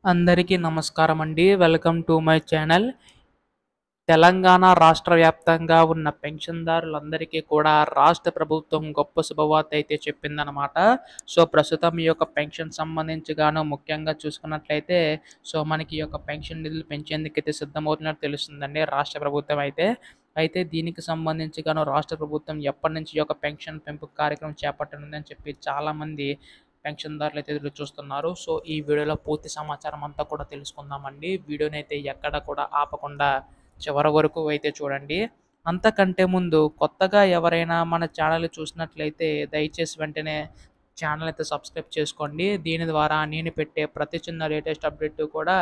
అందరికీ నమస్కారమండి. Welcome to my channel. Telangana రాష్ట్ర వ్యాప్తంగా ఉన్న పెన్షన్‌దారులందరికీ కూడా రాష్ట్ర ప్రభుత్వం గొప్ప శుభవార్త అయితే చెప్పిందనమాట. ప్రస్తుతం ఈ యొక్క పెన్షన్ సంబంధించి గాను ముఖ్యంగా చూసుకున్నట్లయితే మనకి ఈ యొక్క పెన్షన్ నిధులు పెంచేందుకైతే సిద్ధమవుతున్నట్టు తెలుస్తుందండి రాష్ట్ర ప్రభుత్వం అయితే. అయితే దీనికి సంబంధించి గాను రాష్ట్ర ప్రభుత్వం ఎప్పటినుంచి ఈ యొక్క పెన్షన్ పెంపు కార్యక్రమం చేపట్టనుందని చెప్పి చాలామంది పెన్షన్‌దారులైతే ఎదురు చూస్తున్నారు. ఈ వీడియోలో పూర్తి సమాచారం అంతా కూడా తెలుసుకుందామండి. వీడియోనైతే ఎక్కడ కూడా ఆపకుండా చివరి వరకు అయితే చూడండి. అంతకంటే ముందు కొత్తగా ఎవరైనా మన ఛానల్ చూసినట్లయితే దయచేసి వెంటనే ఛానల్ అయితే సబ్స్క్రైబ్ చేసుకోండి. దీని ద్వారా నేను పెట్టే ప్రతి చిన్న లేటెస్ట్ అప్డేట్ కూడా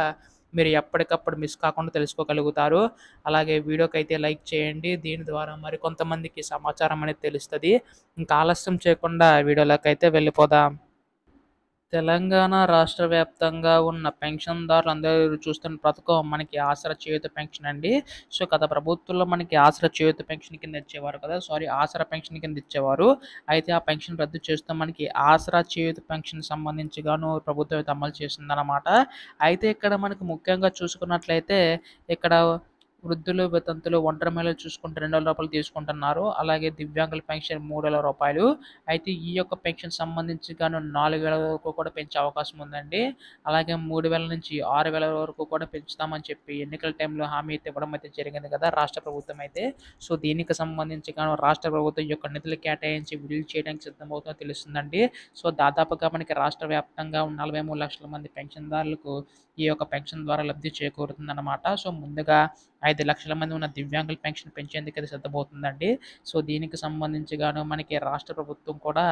మీరు ఎప్పటికప్పుడు మిస్ కాకుండా తెలుసుకోగలుగుతారు. అలాగే వీడియోకైతే లైక్ చేయండి. దీని ద్వారా మరికొంతమందికి సమాచారం అనేది తెలుస్తది. ఇంకా ఆలస్యం చేయకుండా వీడియోలోకైతే వెళ్ళిపోదాం. తెలంగాణ రాష్ట్ర వ్యాప్తంగా ఉన్న పెన్షన్‌దారులందరూ చూస్తున్న పథకం మనకి ఆసరా చేయూత పెన్షన్ అండి. గత ప్రభుత్వంలో మనకి ఆసరా చేయూత పెన్షన్ కింద ఇచ్చేవారు కదా! ఆసరా పెన్షన్ కింద ఇచ్చేవారు. అయితే ఆ పెన్షన్ రద్దు చేస్తూ మనకి ఆసరా చేయూత పెన్షన్ సంబంధించి గాను ప్రభుత్వం అయితే అమలు చేసిందనమాట. అయితే ఇక్కడ మనకు ముఖ్యంగా చూసుకున్నట్లయితే ఇక్కడ వృద్ధులు, వితంతులు, ఒంటరి మహిళలు చూసుకుంటే రూ. 2,000 తీసుకుంటున్నారు. అలాగే దివ్యాంగుల పెన్షన్ రూ. 3,000. అయితే ఈ యొక్క పెన్షన్ సంబంధించి గాను 4,000 వరకు కూడా పెంచే అవకాశం ఉందండి. అలాగే 3,000 నుంచి 6,000 వరకు కూడా పెంచుతామని చెప్పి ఎన్నికల టైంలో హామీ అయితే ఇవ్వడం అయితే జరిగింది కదా! రాష్ట్ర ప్రభుత్వం అయితే. దీనికి సంబంధించి గాను రాష్ట్ర ప్రభుత్వం ఈ యొక్క నిధులు కేటాయించి విడుదల చేయడానికి సిద్ధమవుతుందని తెలుస్తుందండి. దాదాపుగా మనకి రాష్ట్ర వ్యాప్తంగా ఉన్న 43,00,000 మంది పెన్షన్‌దారులకు ఈ యొక్క పెన్షన్ ద్వారా లబ్ధి చేకూరుతుందన్నమాట. ముందుగా 5,00,000 మంది ఉన్న దివ్యాంగుల పెన్షన్ పెంచేందుకైతే సిద్ధమవుతుందండి. దీనికి సంబంధించి గాను మనకి రాష్ట్ర ప్రభుత్వం కూడా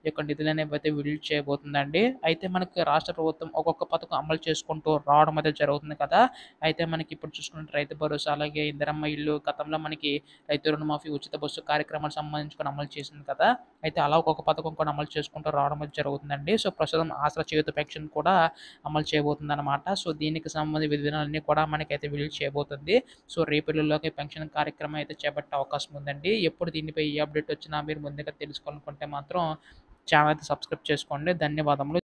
ఈ యొక్క నిధులనేవైతే విడుదల చేయబోతుందండి. అయితే మనకి రాష్ట్ర ప్రభుత్వం ఒక్కొక్క పథకం అమలు చేసుకుంటూ రావడం అయితే జరుగుతుంది కదా! అయితే మనకి ఇప్పుడు చూసుకుంటే రైతు భరోసా, అలాగే ఇందిరమ్మ ఇల్లు, గతంలో మనకి రైతు రుణమాఫీ, ఉచిత బస్సు కార్యక్రమాలకు సంబంధించుకొని అమలు చేసింది కదా! అయితే అలా ఒక్కొక్క పథకం కూడా అమలు చేసుకుంటూ రావడం అయితే జరుగుతుందండి. ప్రస్తుతం ఆసరా చేయూత పెన్షన్ కూడా అమలు చేయబోతుందన్నమాట. దీనికి సంబంధించిన విధానాలన్నీ కూడా మనకైతే విడుదల చేయబోతుంది. రేపటిలోకి పెన్షన్ కార్యక్రమం అయితే చేపట్టే అవకాశం ఉందండి. ఎప్పుడు దీనిపై ఏ అప్డేట్ వచ్చినా మీరు ముందుగా తెలుసుకోవాలనుకుంటే మాత్రం ఛానల్ అయితే సబ్స్క్రైబ్ చేసుకోండి. ధన్యవాదములు.